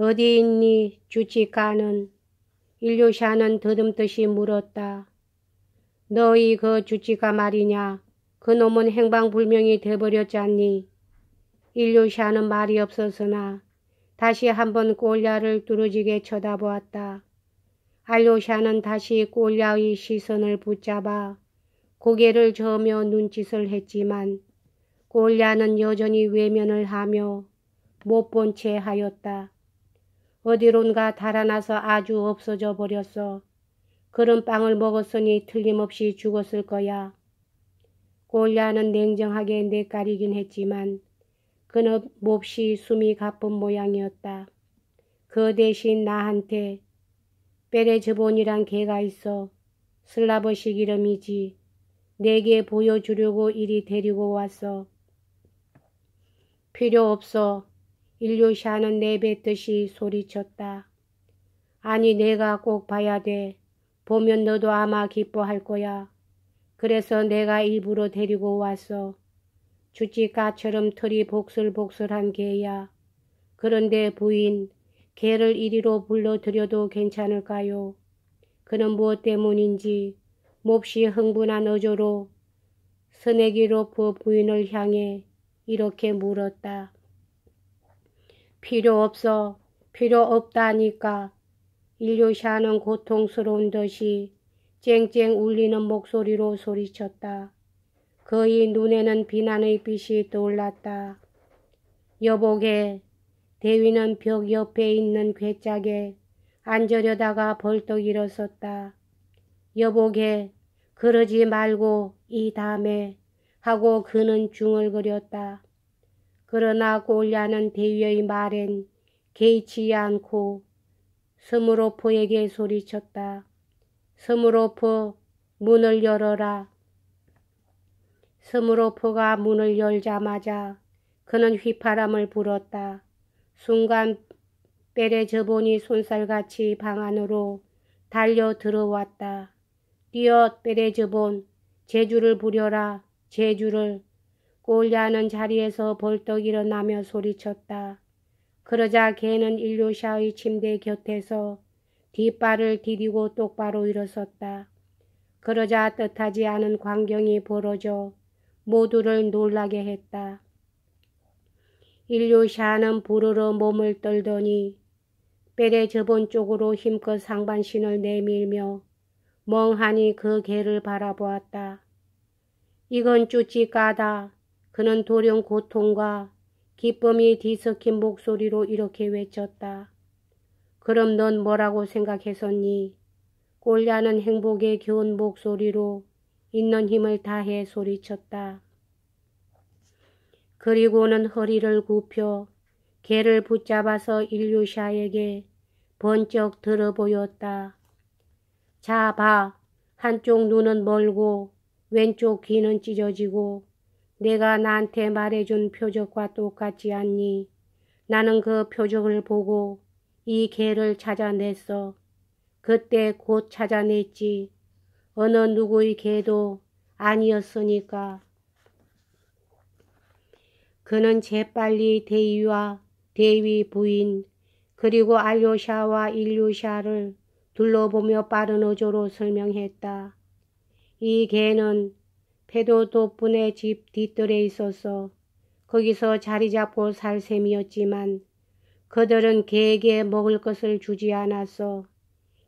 어디 있니, 주치가는? 일류샤는 더듬듯이 물었다. 너희 그 주치가 말이냐? 그놈은 행방불명이 돼버렸잖니. 일류샤는 말이 없었으나 다시 한번 꼴야를 뚫어지게 쳐다보았다. 알료샤는 다시 꼴야의 시선을 붙잡아 고개를 저으며 눈짓을 했지만 꼴야는 여전히 외면을 하며 못 본 채 하였다. 어디론가 달아나서 아주 없어져 버렸어. 그런 빵을 먹었으니 틀림없이 죽었을 거야. 꼴야는 냉정하게 내까리긴 했지만 그는 몹시 숨이 가쁜 모양이었다. 그 대신 나한테 베레즈본이란 개가 있어. 슬라버식 이름이지. 내게 보여주려고 이리 데리고 왔어. 필요 없어. 일류샤는 내뱉듯이 소리쳤다. 아니 내가 꼭 봐야 돼. 보면 너도 아마 기뻐할 거야. 그래서 내가 일부러 데리고 왔어. 주치가처럼 털이 복슬복슬한 개야. 그런데 부인, 개를 이리로 불러들여도 괜찮을까요? 그는 무엇 때문인지 몹시 흥분한 어조로 스네기로프 부인을 향해 이렇게 물었다. 필요 없어. 필요 없다니까. 일류샤는 고통스러운 듯이 쨍쨍 울리는 목소리로 소리쳤다. 그의 눈에는 비난의 빛이 떠올랐다. 여보게. 대위는 벽 옆에 있는 괴짝에 앉으려다가 벌떡 일어섰다. 여보게, 그러지 말고 이 다음에 하고 그는 중얼거렸다. 그러나 꼴야는 대위의 말엔 개의치 않고 스무로프에게 소리쳤다. 스무로프, 문을 열어라. 스무로프가 문을 열자마자 그는 휘파람을 불었다. 순간 베레즈본이 손살같이 방 안으로 달려 들어왔다. 뛰어 베레즈본, 제주를 부려라. 제주를. 꼴야는 자리에서 벌떡 일어나며 소리쳤다. 그러자 걔는 일류샤의 침대 곁에서 뒷발을 디디고 똑바로 일어섰다. 그러자 뜻하지 않은 광경이 벌어져 모두를 놀라게 했다. 일류샤는 부르르 몸을 떨더니 베레즈본 쪽으로 힘껏 상반신을 내밀며 멍하니 그 개를 바라보았다. 이건 쭈찌까다. 그는 도령 고통과 기쁨이 뒤섞인 목소리로 이렇게 외쳤다. 그럼 넌 뭐라고 생각했었니? 꼴야는 행복에 겨운 목소리로 있는 힘을 다해 소리쳤다. 그리고는 허리를 굽혀 개를 붙잡아서 일류샤에게 번쩍 들어 보였다. 자, 봐. 한쪽 눈은 멀고 왼쪽 귀는 찢어지고 내가 나한테 말해준 표적과 똑같지 않니? 나는 그 표적을 보고 이 개를 찾아냈어. 그때 곧 찾아냈지. 어느 누구의 개도 아니었으니까. 그는 재빨리 대위와 대위 부인 그리고 알료샤와 일류샤를 둘러보며 빠른 어조로 설명했다. 이 개는 페도도분의 집 뒷뜰에 있어서 거기서 자리 잡고 살 셈이었지만 그들은 개에게 먹을 것을 주지 않았어.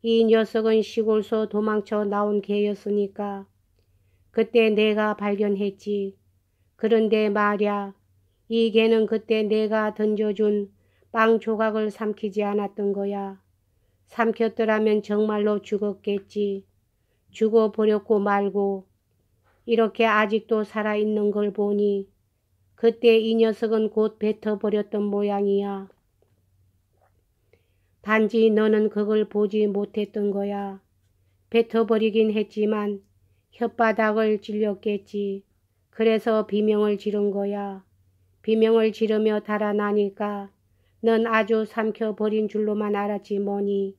이 녀석은 시골서 도망쳐 나온 개였으니까. 그때 내가 발견했지. 그런데 말야, 이 개는 그때 내가 던져준 빵 조각을 삼키지 않았던 거야. 삼켰더라면 정말로 죽었겠지. 죽어버렸고 말고 이렇게 아직도 살아있는 걸 보니 그때 이 녀석은 곧 뱉어버렸던 모양이야. 단지 너는 그걸 보지 못했던 거야. 뱉어버리긴 했지만 혓바닥을 찔렸겠지. 그래서 비명을 지른 거야. 비명을 지르며 달아나니까 넌 아주 삼켜버린 줄로만 알았지 뭐니.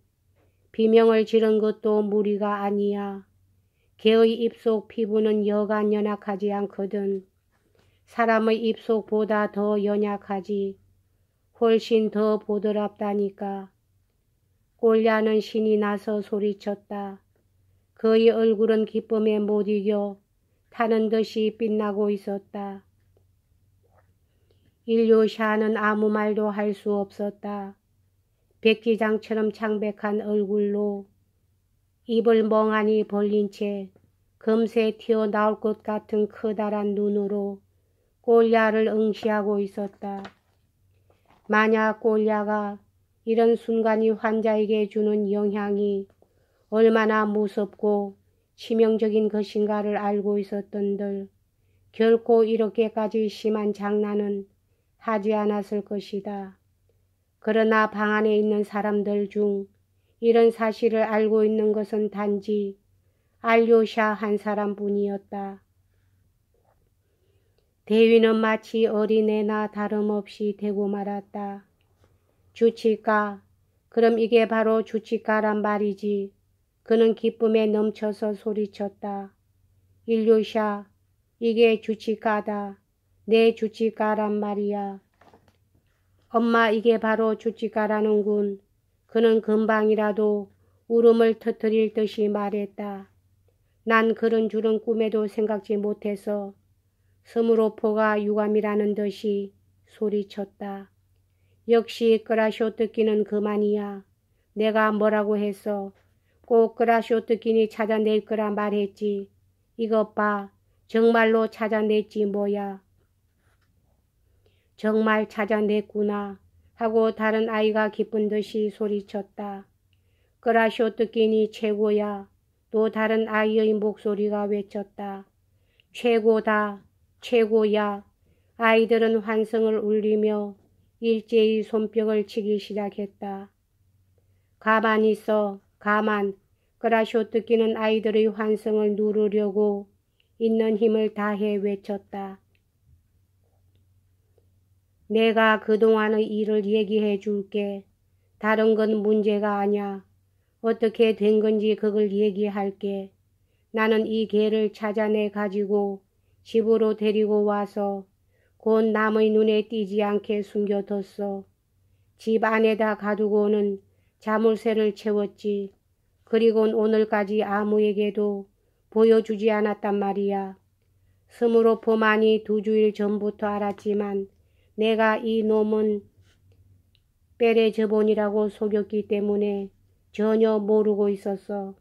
비명을 지른 것도 무리가 아니야. 개의 입속 피부는 여간 연약하지 않거든. 사람의 입속보다 더 연약하지. 훨씬 더 보드랍다니까. 꼴야는 신이 나서 소리쳤다. 그의 얼굴은 기쁨에 못 이겨 타는 듯이 빛나고 있었다. 일요샤는 아무 말도 할 수 없었다. 백기장처럼 창백한 얼굴로 입을 멍하니 벌린 채 금세 튀어나올 것 같은 커다란 눈으로 꼴야를 응시하고 있었다. 만약 꼴야가 이런 순간이 환자에게 주는 영향이 얼마나 무섭고 치명적인 것인가를 알고 있었던들 결코 이렇게까지 심한 장난은 하지 않았을 것이다. 그러나 방 안에 있는 사람들 중 이런 사실을 알고 있는 것은 단지 알료샤 한 사람뿐이었다. 대위는 마치 어린애나 다름없이 대고 말았다. 주치가, 그럼 이게 바로 주치가란 말이지. 그는 기쁨에 넘쳐서 소리쳤다. 일료샤, 이게 주치가다. 내 주치가란 말이야. 엄마, 이게 바로 주치가라는군. 그는 금방이라도 울음을 터뜨릴 듯이 말했다. 난 그런 줄은 꿈에도 생각지 못해서 스무로포가 유감이라는 듯이 소리쳤다. 역시 그라쇼트끼는 그만이야. 내가 뭐라고 했어. 꼭 그라쇼트끼니 찾아낼 거라 말했지. 이것 봐. 정말로 찾아냈지 뭐야. 정말 찾아냈구나 하고 다른 아이가 기쁜 듯이 소리쳤다. 그라쇼트끼니 최고야. 또 다른 아이의 목소리가 외쳤다. 최고다. 최고야. 아이들은 환성을 울리며 일제히 손뼉을 치기 시작했다. 가만히 있어. 가만. 그라쇼트끼는 아이들의 환성을 누르려고 있는 힘을 다해 외쳤다. 내가 그동안의 일을 얘기해 줄게. 다른 건 문제가 아냐. 어떻게 된 건지 그걸 얘기할게. 나는 이 개를 찾아내 가지고 집으로 데리고 와서 곧 남의 눈에 띄지 않게 숨겨뒀어. 집 안에다 가두고는 자물쇠를 채웠지. 그리곤 오늘까지 아무에게도 보여주지 않았단 말이야. 스무로포만이 2주일 전부터 알았지만 내가 이 놈은 빼레저본이라고 속였기 때문에 전혀 모르고 있었어.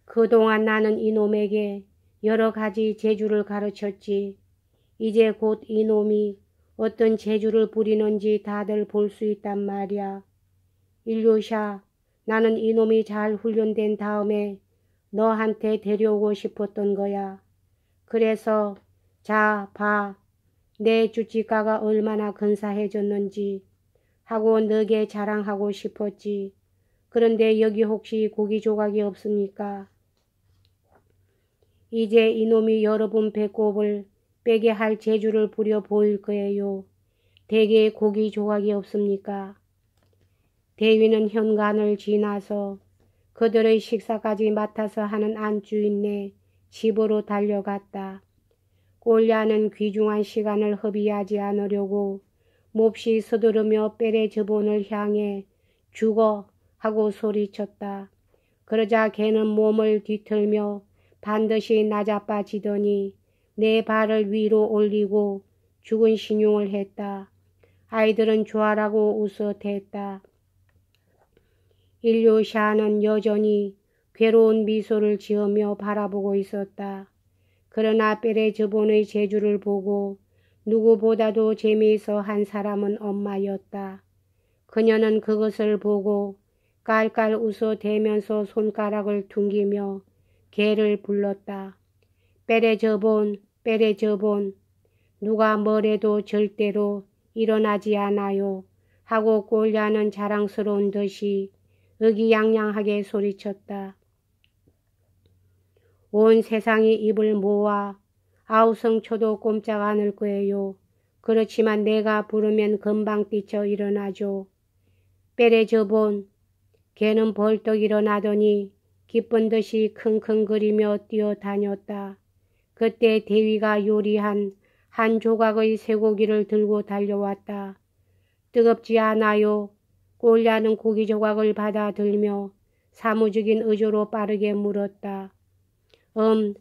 그동안 나는 이놈에게 여러 가지 재주를 가르쳤지. 이제 곧 이놈이 어떤 재주를 부리는지 다들 볼 수 있단 말이야. 일료샤, 나는 이놈이 잘 훈련된 다음에 너한테 데려오고 싶었던 거야. 그래서 자, 봐. 내 주치가가 얼마나 근사해졌는지 하고 너게 자랑하고 싶었지. 그런데 여기 혹시 고기 조각이 없습니까? 이제 이놈이 여러분 배꼽을 빼게 할 재주를 부려 보일 거예요. 대개 고기 조각이 없습니까? 대위는 현관을 지나서 그들의 식사까지 맡아서 하는 안주인네 집으로 달려갔다. 꼴야는 귀중한 시간을 허비하지 않으려고 몹시 서두르며 빼레저본을 향해 죽어 하고 소리쳤다. 그러자 걔는 몸을 뒤틀며 반드시 나자빠지더니 내 발을 위로 올리고 죽은 신용을 했다. 아이들은 좋아라고 웃어 댔다. 일료샤는 여전히 괴로운 미소를 지으며 바라보고 있었다. 그러나 빼레저본의 재주를 보고 누구보다도 재미있어 한 사람은 엄마였다. 그녀는 그것을 보고 깔깔 웃어 대면서 손가락을 퉁기며 개를 불렀다. 빼레저본, 빼레저본, 누가 뭐래도 절대로 일어나지 않아요. 하고 꼴야는 자랑스러운 듯이 의기양양하게 소리쳤다. 온 세상이 입을 모아 아우성쳐도 꼼짝 않을 거예요. 그렇지만 내가 부르면 금방 뛰쳐 일어나죠. 빼레저본. 걔는 벌떡 일어나더니 기쁜 듯이 킁킁거리며 뛰어다녔다. 그때 대위가 요리한 한 조각의 쇠고기를 들고 달려왔다. 뜨겁지 않아요. 꼴리아는 고기 조각을 받아들며 사무적인 의조로 빠르게 물었다.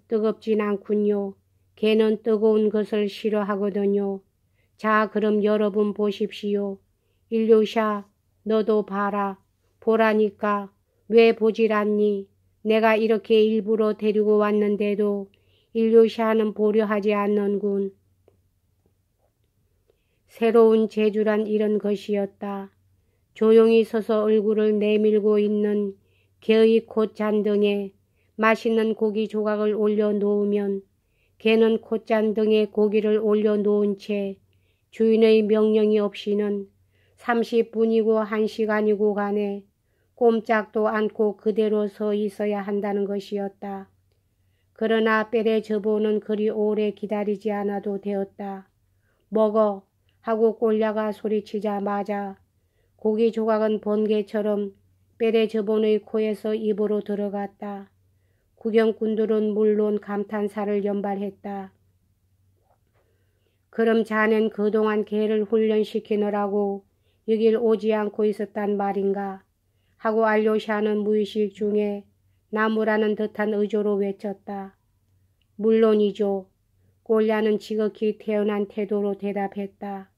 뜨겁진 않군요. 개는 뜨거운 것을 싫어하거든요. 자, 그럼 여러분 보십시오. 일류샤, 너도 봐라. 보라니까. 왜 보질 않니? 내가 이렇게 일부러 데리고 왔는데도 일류샤는 보려 하지 않는군. 새로운 재주란 이런 것이었다. 조용히 서서 얼굴을 내밀고 있는 개의 콧잔등에 맛있는 고기 조각을 올려놓으면 개는 콧잔등에 고기를 올려놓은 채 주인의 명령이 없이는 30분이고 1시간이고 간에 꼼짝도 않고 그대로 서 있어야 한다는 것이었다. 그러나 빼레저보는 그리 오래 기다리지 않아도 되었다. 먹어 하고 꼴리아가 소리치자마자 고기 조각은 번개처럼 빼레저본의 코에서 입으로 들어갔다. 구경꾼들은 물론 감탄사를 연발했다. 그럼 자넨 그동안 개를 훈련시키느라고 여길 오지 않고 있었단 말인가? 하고 알료샤는 무의식 중에 나무라는 듯한 의조로 외쳤다. 물론이죠. 꼴리아는 지극히 태연한 태도로 대답했다.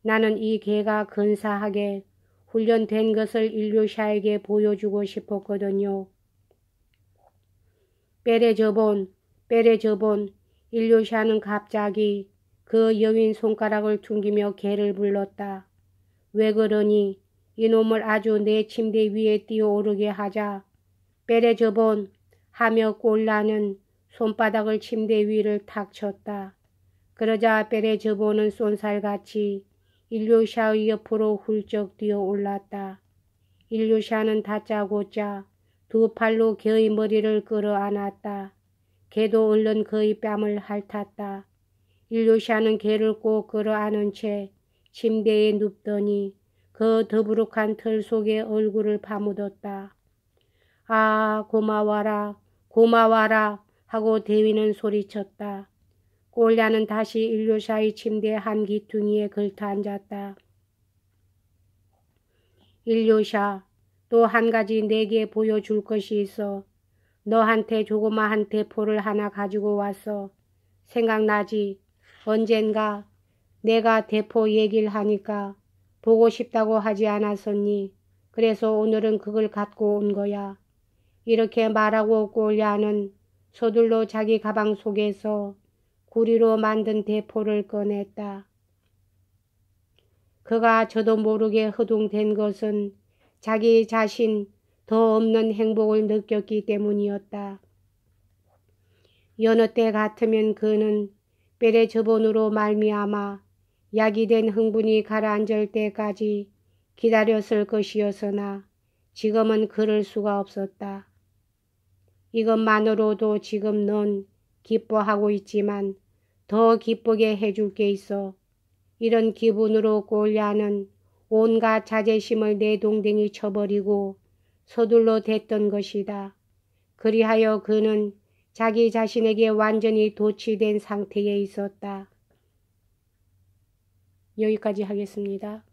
나는 이 개가 근사하게 훈련된 것을 일류샤에게 보여주고 싶었거든요. 빼레저본, 일류샤는 갑자기 그 여윈 손가락을 퉁기며 개를 불렀다. 왜 그러니? 이놈을 아주 내 침대 위에 뛰어오르게 하자. 빼레저본 하며 꼴리아는 손바닥을 침대 위를 탁 쳤다. 그러자 빼레저본은 쏜살같이 일류샤의 옆으로 훌쩍 뛰어 올랐다. 일류샤는 다짜고짜 두 팔로 개의 머리를 끌어안았다. 개도 얼른 그의 뺨을 핥았다. 일류샤는 개를 꼭 끌어안은 채 침대에 눕더니 그 더부룩한 털 속에 얼굴을 파묻었다. 아, 고마워라, 고마워라 하고 대위는 소리쳤다. 꼴리아는 다시 일류샤의 침대 한 기퉁이에 걸터앉았다. 일류샤, 또 한 가지 내게 보여줄 것이 있어. 너한테 조그마한 대포를 하나 가지고 왔어. 생각나지? 언젠가 내가 대포 얘기를 하니까 보고 싶다고 하지 않았었니? 그래서 오늘은 그걸 갖고 온 거야. 이렇게 말하고 꼴리아는 서둘러 자기 가방 속에서 구리로 만든 대포를 꺼냈다. 그가 저도 모르게 허둥댄 것은 자기 자신 더 없는 행복을 느꼈기 때문이었다. 여느 때 같으면 그는 빼레저본으로 말미암아 약이 된 흥분이 가라앉을 때까지 기다렸을 것이었으나 지금은 그럴 수가 없었다. 이것만으로도 지금 넌 기뻐하고 있지만 더 기쁘게 해줄 게 있어. 이런 기분으로 꼴리아는 온갖 자제심을 내동댕이 쳐버리고 서둘러 댔던 것이다. 그리하여 그는 자기 자신에게 완전히 도취된 상태에 있었다. 여기까지 하겠습니다.